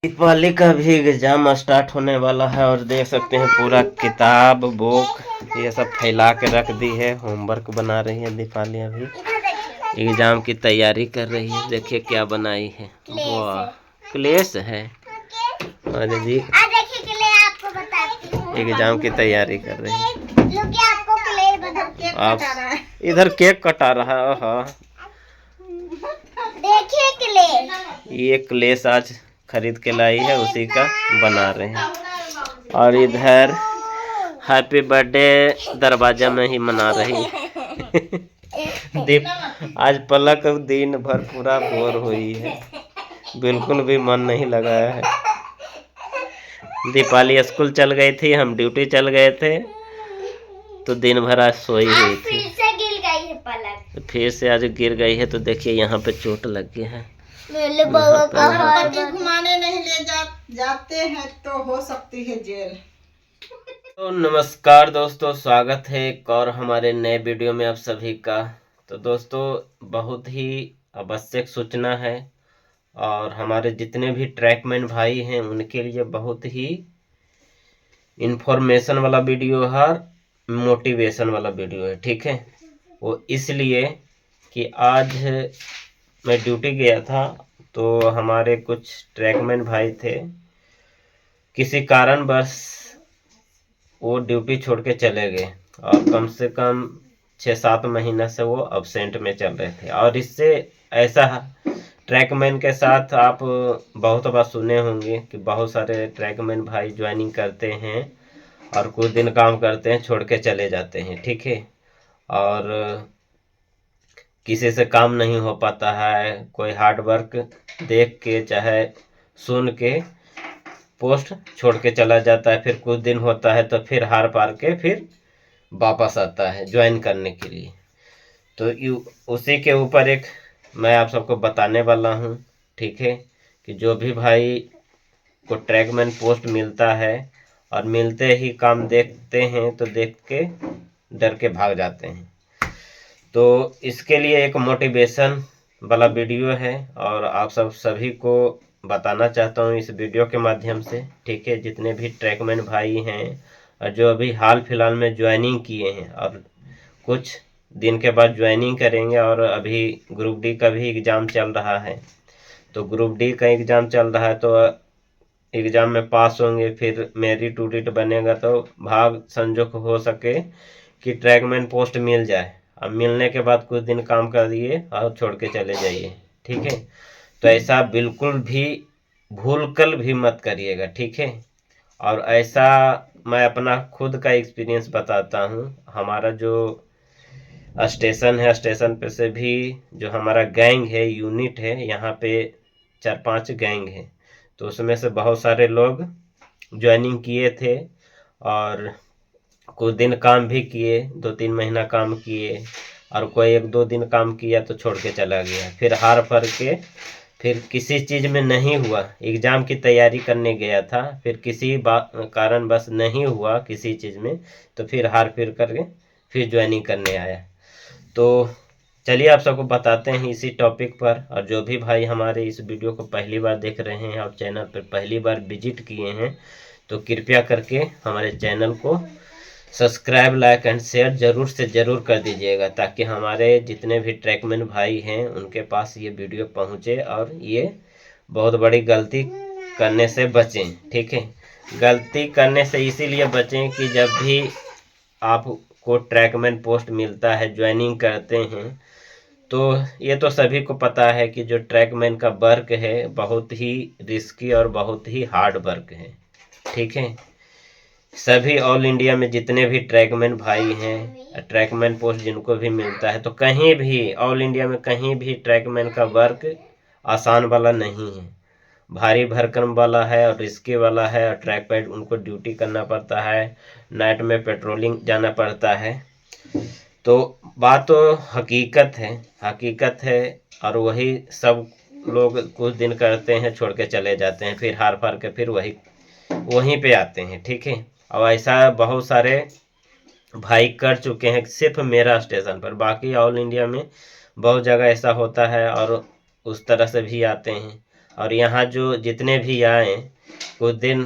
दीपावली का भी exam start होने वाला है और देख सकते हैं पूरा किताब बुक ये सब फैला के रख दी है। होमवर्क बना रही है दीपावली, अभी एग्जाम की तैयारी कर रही है। देखिए क्या बनाई है, वाह क्लेश है। अरे जी एग्जाम की तैयारी कर रही है। आप इधर केक कटा रहा है। हाँ देखिए ये क्लेश आज खरीद के लाई है, उसी का बना रहे हैं। और इधर हैप्पी बर्थडे दरवाजा में ही मना रही है। दीप आज पलक दिन भर पूरा बोर हुई है, बिल्कुल भी मन नहीं लगाया है। दीपाली स्कूल चल गई थी, हम ड्यूटी चल गए थे, तो दिन भर आज सोई हुई थी। फिर से गिर गई है पलक, फिर से आज गिर गई है। तो देखिए यहाँ पे चोट लग गया है। घुमाने नहीं ले जाते हैं तो हो सकती है जेल। तो नमस्कार दोस्तों, स्वागत है एक और हमारे नए वीडियो में आप सभी का। तो दोस्तों बहुत ही आवश्यक सूचना है और हमारे जितने भी ट्रैकमैन भाई हैं उनके लिए बहुत ही इंफॉर्मेशन वाला वीडियो है, मोटिवेशन वाला वीडियो है। ठीक है, वो इसलिए कि आज मैं ड्यूटी गया था तो हमारे कुछ ट्रैकमैन भाई थे, किसी कारण बस वो ड्यूटी छोड़ के चले गए और कम से कम 6-7 महीना से वो अब्सेंट में चल रहे थे। और इससे ऐसा ट्रैकमैन के साथ आप बहुत बार सुने होंगे कि बहुत सारे ट्रैकमैन भाई ज्वाइनिंग करते हैं और कुछ दिन काम करते हैं, छोड़ के चले जाते हैं। ठीक है, और किसी से काम नहीं हो पाता है, कोई हार्ड वर्क देख के चाहे सुन के पोस्ट छोड़ के चला जाता है, फिर कुछ दिन होता है तो फिर हार पार के फिर वापस आता है ज्वाइन करने के लिए। तो उसी के ऊपर एक मैं आप सबको बताने वाला हूँ। ठीक है, कि जो भी भाई को ट्रैकमैन पोस्ट मिलता है और मिलते ही काम देखते हैं तो देख के डर के भाग जाते हैं। तो इसके लिए एक मोटिवेशन वाला वीडियो है और आप सभी को बताना चाहता हूँ इस वीडियो के माध्यम से। ठीक है, जितने भी ट्रैकमैन भाई हैं और जो अभी हाल फिलहाल में ज्वाइनिंग किए हैं और कुछ दिन के बाद ज्वाइनिंग करेंगे, और अभी ग्रुप डी का भी एग्ज़ाम चल रहा है, तो ग्रुप डी का एग्ज़ाम चल रहा है तो एग्ज़ाम में पास होंगे, फिर मेरिट उरिट बनेगा तो भाग संजोग हो सके कि ट्रैकमैन पोस्ट मिल जाए। अब मिलने के बाद कुछ दिन काम कर दिए और छोड़ के चले जाइए। ठीक है, तो ऐसा बिल्कुल भी भूल कर भी मत करिएगा। ठीक है, और ऐसा मैं अपना खुद का एक्सपीरियंस बताता हूँ। हमारा जो स्टेशन है, स्टेशन पे से भी जो हमारा गैंग है, यूनिट है, यहाँ पे 4-5 गैंग है, तो उसमें से बहुत सारे लोग ज्वाइनिंग किए थे और कुछ दिन काम भी किए, 2-3 महीना काम किए, और कोई 1-2 दिन काम किया तो छोड़ के चला गया। फिर हार फर के फिर किसी चीज़ में नहीं हुआ, एग्ज़ाम की तैयारी करने गया था, फिर किसी कारण बस नहीं हुआ किसी चीज़ में, तो फिर हार फिर करके फिर ज्वाइनिंग करने आया। तो चलिए आप सबको बताते हैं इसी टॉपिक पर। और जो भी भाई हमारे इस वीडियो को पहली बार देख रहे हैं और चैनल पर पहली बार विजिट किए हैं तो कृपया करके हमारे चैनल को सब्सक्राइब लाइक एंड शेयर ज़रूर से ज़रूर कर दीजिएगा, ताकि हमारे जितने भी ट्रैकमैन भाई हैं उनके पास ये वीडियो पहुंचे और ये बहुत बड़ी गलती करने से बचें। ठीक है, गलती करने से इसीलिए बचें कि जब भी आपको ट्रैकमैन पोस्ट मिलता है, ज्वाइनिंग करते हैं, तो ये तो सभी को पता है कि जो ट्रैकमैन का वर्क है बहुत ही रिस्की और बहुत ही हार्ड वर्क है। ठीक है, सभी ऑल इंडिया में जितने भी ट्रैकमैन भाई हैं, ट्रैकमैन पोस्ट जिनको भी मिलता है, तो कहीं भी ऑल इंडिया में कहीं भी ट्रैकमैन का वर्क आसान वाला नहीं है, भारी भरकम वाला है और रिस्की वाला है। और ट्रैक पैड उनको ड्यूटी करना पड़ता है, नाइट में पेट्रोलिंग जाना पड़ता है। तो बात तो हकीकत है और वही सब लोग कुछ दिन करते हैं, छोड़ के चले जाते हैं, फिर हार फार के फिर वहीं पे आते हैं। ठीक है, और ऐसा बहुत सारे भाई कर चुके हैं, सिर्फ मेरा स्टेशन पर, बाकी ऑल इंडिया में बहुत जगह ऐसा होता है और उस तरह से भी आते हैं। और यहाँ जो जितने भी आए कुछ दिन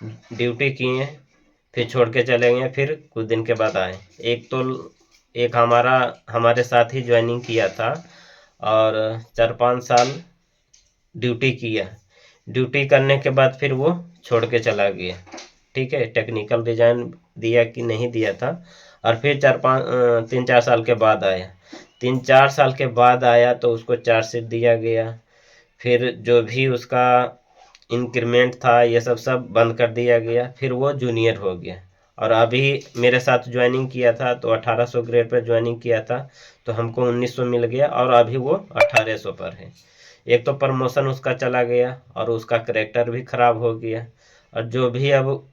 ड्यूटी किए, फिर छोड़ के चले गए, फिर कुछ दिन के बाद आए। एक हमारे साथ ही ज्वाइनिंग किया था और 4-5 साल ड्यूटी किया। ड्यूटी करने के बाद फिर वो छोड़ के चला गया, ठीक है। टेक्निकल डिज़ाइन दिया कि नहीं दिया था, और फिर 3-4 साल के बाद आया। 3-4 साल के बाद आया तो उसको चार्जशीट दिया गया, फिर जो भी उसका इंक्रीमेंट था ये सब बंद कर दिया गया, फिर वो जूनियर हो गया। और अभी मेरे साथ ज्वाइनिंग किया था तो 1800 ग्रेड पर ज्वाइनिंग किया था, तो हमको 1900 मिल गया और अभी वो 1800 पर है। एक तो प्रमोशन उसका चला गया और उसका करेक्टर भी खराब हो गया, और जो भी अब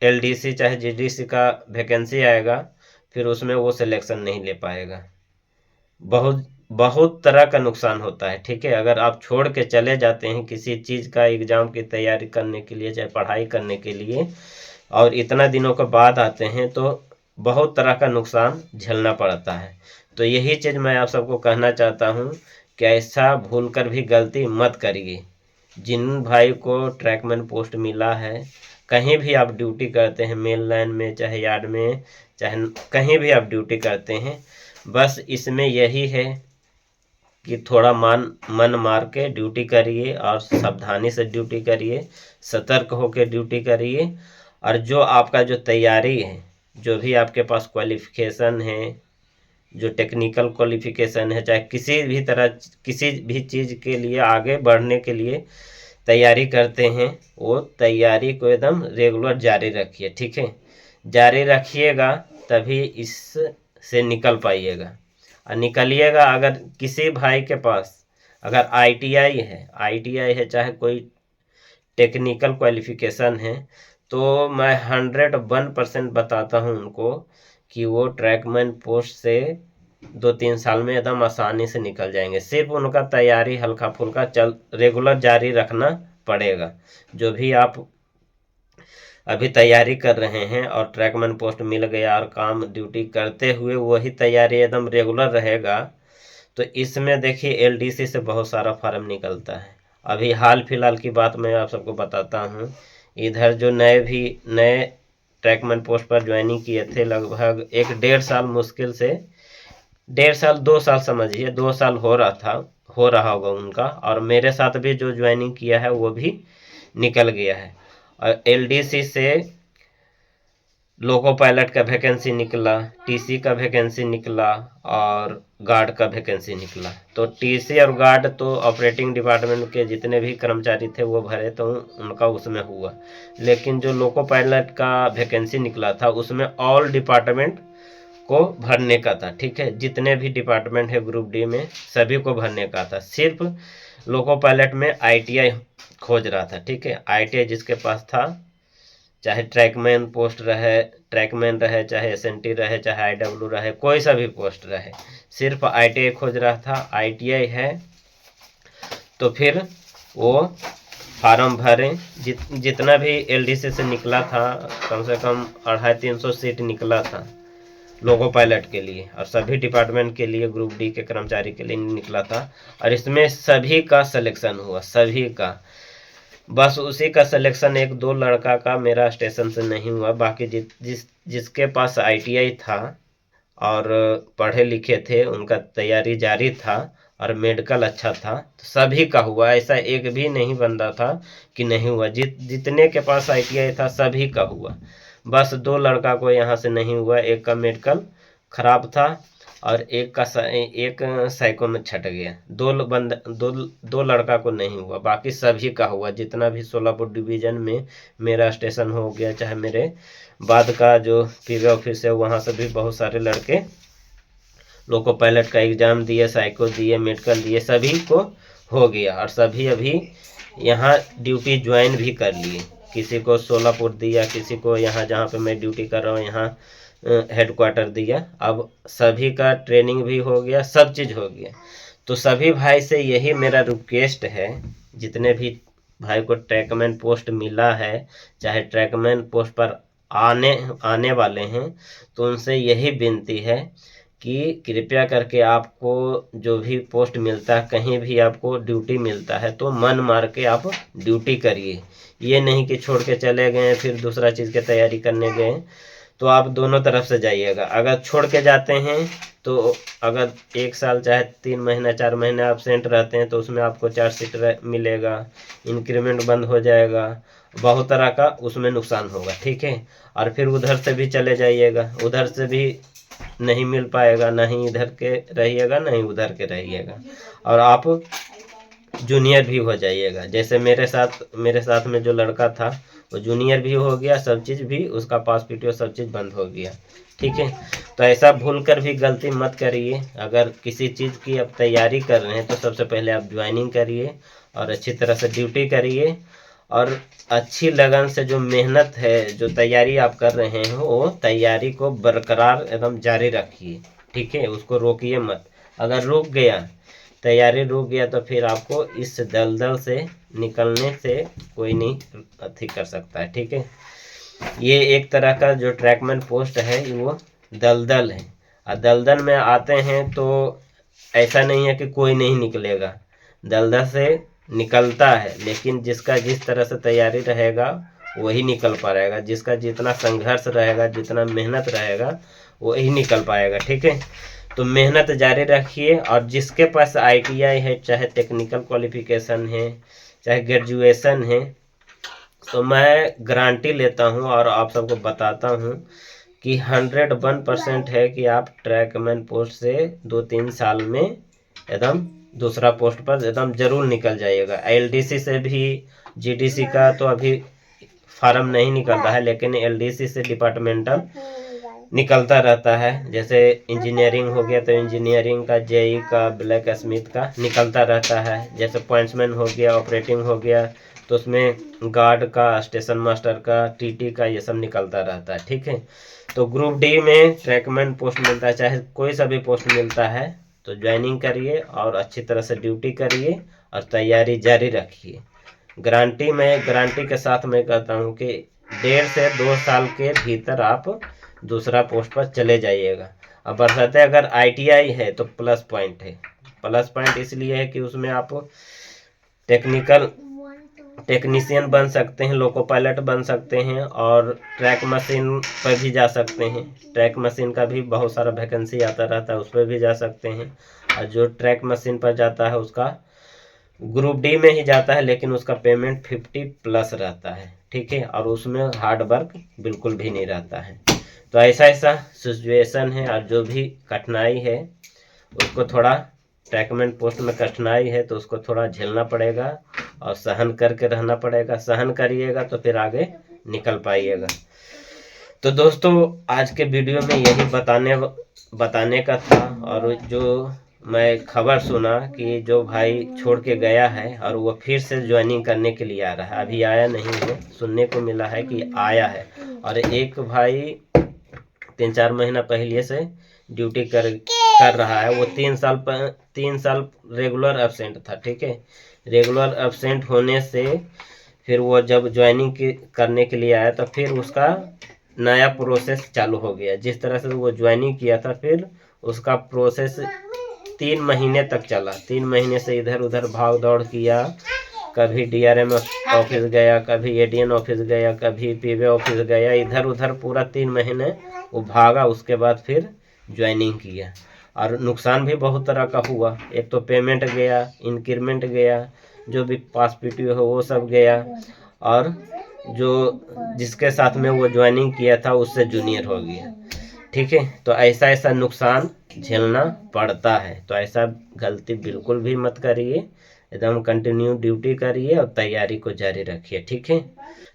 एलडीसी चाहे जीडीसी का वैकेंसी आएगा फिर उसमें वो सिलेक्शन नहीं ले पाएगा। बहुत बहुत तरह का नुकसान होता है, ठीक है। अगर आप छोड़ के चले जाते हैं किसी चीज़ का एग्ज़ाम की तैयारी करने के लिए, चाहे पढ़ाई करने के लिए, और इतना दिनों के बाद आते हैं तो बहुत तरह का नुकसान झेलना पड़ता है। तो यही चीज़ मैं आप सबको कहना चाहता हूँ कि ऐसा भूल कर भी गलती मत करिए। जिन भाई को ट्रैकमैन पोस्ट मिला है, कहीं भी आप ड्यूटी करते हैं, मेल लाइन में चाहे यार्ड में, चाहे कहीं भी आप ड्यूटी करते हैं, बस इसमें यही है कि थोड़ा मन मार के ड्यूटी करिए और सावधानी से ड्यूटी करिए, सतर्क होकर ड्यूटी करिए। और जो आपका जो तैयारी है, जो भी आपके पास क्वालिफ़िकेशन है, जो टेक्निकल क्वालिफ़िकेशन है, चाहे किसी भी चीज़ के लिए आगे बढ़ने के लिए तैयारी करते हैं, वो तैयारी को एकदम रेगुलर जारी रखिए, ठीक है। जारी रखिएगा तभी इससे निकल पाइएगा। और निकलिएगा, अगर किसी भाई के पास अगर आईटीआई है चाहे कोई टेक्निकल क्वालिफ़िकेशन है, तो मैं 101% बताता हूँ उनको कि वो ट्रैकमैन पोस्ट से 2-3 साल में एकदम आसानी से निकल जाएंगे। सिर्फ उनका तैयारी हल्का फुल्का रेगुलर जारी रखना पड़ेगा। जो भी आप अभी तैयारी कर रहे हैं और ट्रैकमैन पोस्ट मिल गया और काम ड्यूटी करते हुए वही तैयारी एकदम रेगुलर रहेगा, तो इसमें देखिए एलडीसी से बहुत सारा फार्म निकलता है। अभी हाल फिलहाल की बात मैं आप सबको बताता हूँ, इधर जो नए ट्रैकमैन पोस्ट पर ज्वाइनिंग किए थे, लगभग 1-1.5 साल, मुश्किल से 1.5 साल 2 साल समझिए, 2 साल हो रहा होगा उनका, और मेरे साथ भी जो ज्वाइनिंग किया है वो भी निकल गया है। और एलडीसी से लोको पायलट का वैकेंसी निकला, टीसी का वैकेंसी निकला और गार्ड का वैकेंसी निकला। तो टीसी और गार्ड तो ऑपरेटिंग डिपार्टमेंट के जितने भी कर्मचारी थे वो भरे, तो उनका उसमें हुआ। लेकिन जो लोको पायलट का वैकेंसी निकला था उसमें ऑल डिपार्टमेंट को भरने का था, ठीक है। जितने भी डिपार्टमेंट है ग्रुप डी में सभी को भरने का था। सिर्फ लोको पायलट में आईटीआई खोज रहा था, ठीक है। आईटीआई जिसके पास था, चाहे ट्रैकमैन पोस्ट रहे, ट्रैकमैन रहे, चाहे एसएनटी रहे, चाहे आईडब्ल्यू रहे, कोई सा भी पोस्ट रहे, सिर्फ आईटीआई खोज रहा था। आईटीआई है तो फिर वो फार्म भरें। जितना भी एलडीसी से निकला था, कम से कम 250-300 सीट निकला था लोको पायलट के लिए, और सभी डिपार्टमेंट के लिए ग्रुप डी के कर्मचारी के लिए निकला था। और इसमें सभी का सिलेक्शन हुआ, सभी का। बस उसी का सिलेक्शन 1-2 लड़का का मेरा स्टेशन से नहीं हुआ। बाकी जिसके पास आईटीआई था और पढ़े लिखे थे, उनका तैयारी जारी था और मेडिकल अच्छा था, तो सभी का हुआ। ऐसा एक भी नहीं बंदा था कि नहीं हुआ। जितने के पास आईटीआई था सभी का हुआ। बस 2 लड़का को यहाँ से नहीं हुआ, एक का मेडिकल खराब था और एक साइको में छट गया। 2 लड़का को नहीं हुआ, बाकी सभी का हुआ। जितना भी सोलापुर डिवीज़न में मेरा स्टेशन हो गया, चाहे मेरे बाद का जो पीवे ऑफिस है वहाँ से भी बहुत सारे लड़के लोको पायलट का एग्ज़ाम दिए, साइको दिए, मेडिकल दिए, सभी को हो गया और सभी अभी यहाँ ड्यूटी ज्वाइन भी कर लिए। किसी को सोलापुर दिया, किसी को यहाँ जहाँ पे मैं ड्यूटी कर रहा हूँ यहाँ हेडक्वार्टर दिया। अब सभी का ट्रेनिंग भी हो गया, सब चीज़ हो गया। तो सभी भाई से यही मेरा रिक्वेस्ट है, जितने भी भाई को ट्रैकमैन पोस्ट मिला है, चाहे ट्रैकमैन पोस्ट पर आने वाले हैं, तो उनसे यही विनती है कि कृपया करके आपको जो भी पोस्ट मिलता है, कहीं भी आपको ड्यूटी मिलता है तो मन मार के आप ड्यूटी करिए। ये नहीं कि छोड़ के चले गए फिर दूसरा चीज़ की तैयारी करने गए, तो आप दोनों तरफ से जाइएगा। अगर छोड़ के जाते हैं तो अगर 1 साल चाहे 3 महीना 4 महीने एब्सेंट रहते हैं तो उसमें आपको चार्जशीट मिलेगा, इंक्रीमेंट बंद हो जाएगा, बहुत तरह का उसमें नुकसान होगा, ठीक है। और फिर उधर से भी चले जाइएगा, उधर से भी नहीं मिल पाएगा, नहीं इधर के रहिएगा नहीं उधर के रहिएगा, और आप जूनियर भी हो जाइएगा। जैसे मेरे साथ में जो लड़का था वो जूनियर भी हो गया, सब चीज़ भी उसका पास पीटीओ सब चीज़ बंद हो गया, ठीक है। तो ऐसा भूल कर भी गलती मत करिए। अगर किसी चीज़ की आप तैयारी कर रहे हैं तो सबसे पहले आप ज्वाइनिंग करिए और अच्छी तरह से ड्यूटी करिए, और अच्छी लगन से जो मेहनत है, जो तैयारी आप कर रहे हैं वो तैयारी को बरकरार एकदम जारी रखिए, ठीक है। उसको रोकिए मत। अगर रुक गया, तैयारी रुक गया, तो फिर आपको इस दलदल से निकलने से कोई नहीं अथी कर सकता है, ठीक है। ये एक तरह का जो ट्रैकमैन पोस्ट है वो दलदल है, और दलदल में आते हैं तो ऐसा नहीं है कि कोई नहीं निकलेगा, दलदल से निकलता है, लेकिन जिसका जिस तरह से तैयारी रहेगा वही निकल पाएगा, जिसका जितना संघर्ष रहेगा, जितना मेहनत रहेगा वही निकल पाएगा, ठीक है। तो मेहनत जारी रखिए, और जिसके पास ITI है, चाहे टेक्निकल क्वालिफिकेशन है, चाहे ग्रेजुएशन है, तो मैं गारंटी लेता हूं और आप सबको बताता हूं कि 101% है कि आप ट्रैकमैन पोस्ट से 2-3 साल में एकदम दूसरा पोस्ट पर एकदम जरूर निकल जाइएगा। LDC से भी, GDC का तो अभी फार्म नहीं निकलता है, लेकिन LDC से डिपार्टमेंटल निकलता रहता है। जैसे इंजीनियरिंग हो गया तो इंजीनियरिंग का, JEE का, ब्लैक स्मिथ का निकलता रहता है। जैसे पॉइंट्समैन हो गया, ऑपरेटिंग हो गया, तो उसमें गार्ड का, स्टेशन मास्टर का, TT का, ये सब निकलता रहता है, ठीक है। तो ग्रुप D में ट्रैकमैन पोस्ट मिलता है, चाहे कोई सा भी पोस्ट मिलता है, तो ज्वाइनिंग करिए और अच्छी तरह से ड्यूटी करिए और तैयारी जारी रखिए। गारंटी के साथ मैं कहता हूँ कि 1.5 से 2 साल के भीतर आप दूसरा पोस्ट पर चले जाइएगा। अब बरसाते अगर ITI है तो प्लस पॉइंट है। प्लस पॉइंट इसलिए है कि उसमें आप टेक्नीशियन बन सकते हैं, लोको पायलट बन सकते हैं, और ट्रैक मशीन पर भी जा सकते हैं। ट्रैक मशीन का भी बहुत सारा वैकेंसी आता रहता है, उस पर भी जा सकते हैं। और जो ट्रैक मशीन पर जाता है उसका ग्रुप D में ही जाता है, लेकिन उसका पेमेंट 50+ रहता है, ठीक है, और उसमें हार्ड वर्क बिल्कुल भी नहीं रहता है। तो ऐसा सिचुएशन है, और जो भी कठिनाई है उसको थोड़ा, ट्रैकमैन पोस्ट में कठिनाई है तो उसको थोड़ा झेलना पड़ेगा और सहन करके रहना पड़ेगा। सहन करिएगा तो फिर आगे निकल पाइएगा। तो दोस्तों आज के वीडियो में यही बताने का था। और जो मैं खबर सुना कि जो भाई छोड़ के गया है और वो फिर से ज्वाइनिंग करने के लिए आ रहा है, अभी आया नहीं है, सुनने को मिला है कि आया है। और एक भाई 3-4 महीना पहले से ड्यूटी कर रहा है। वो 3 साल रेगुलर एब्सेंट था, ठीक है। रेगुलर एब्सेंट होने से फिर वो जब ज्वाइनिंग करने के लिए आया तो फिर उसका नया प्रोसेस चालू हो गया। जिस तरह से वो ज्वाइनिंग किया था, फिर उसका प्रोसेस 3 महीने तक चला। 3 महीने से इधर उधर भाग दौड़ किया, कभी DRM ऑफिस गया, कभी ADN ऑफिस गया, कभी PV ऑफिस गया, इधर उधर पूरा 3 महीने वो भागा। उसके बाद फिर ज्वाइनिंग किया, और नुकसान भी बहुत तरह का हुआ। एक तो पेमेंट गया, इंक्रीमेंट गया, जो भी पास PTO हो वो सब गया, और जो जिसके साथ में वो ज्वाइनिंग किया था उससे जूनियर हो गया, ठीक है। तो ऐसा नुकसान झेलना पड़ता है। तो ऐसा गलती बिल्कुल भी मत करिए, एकदम कंटिन्यू ड्यूटी करिए और तैयारी को जारी रखिए, ठीक है।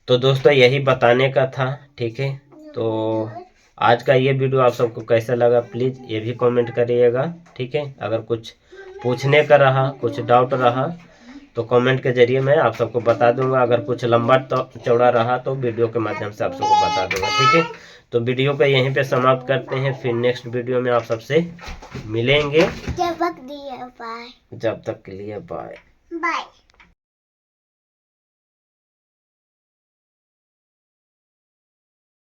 तो दोस्तों यही बताने का था, ठीक है। तो आज का ये वीडियो आप सबको कैसा लगा प्लीज़ ये भी कमेंट करिएगा, ठीक है। अगर कुछ पूछने का रहा, कुछ डाउट रहा तो कमेंट के जरिए मैं आप सबको बता दूंगा। अगर कुछ लंबा चौड़ा रहा तो वीडियो के माध्यम से आप सबको बता दूंगा, ठीक है। तो वीडियो को यहीं पे समाप्त करते हैं, फिर नेक्स्ट वीडियो में आप सबसे मिलेंगे। जब तक के लिए बाय।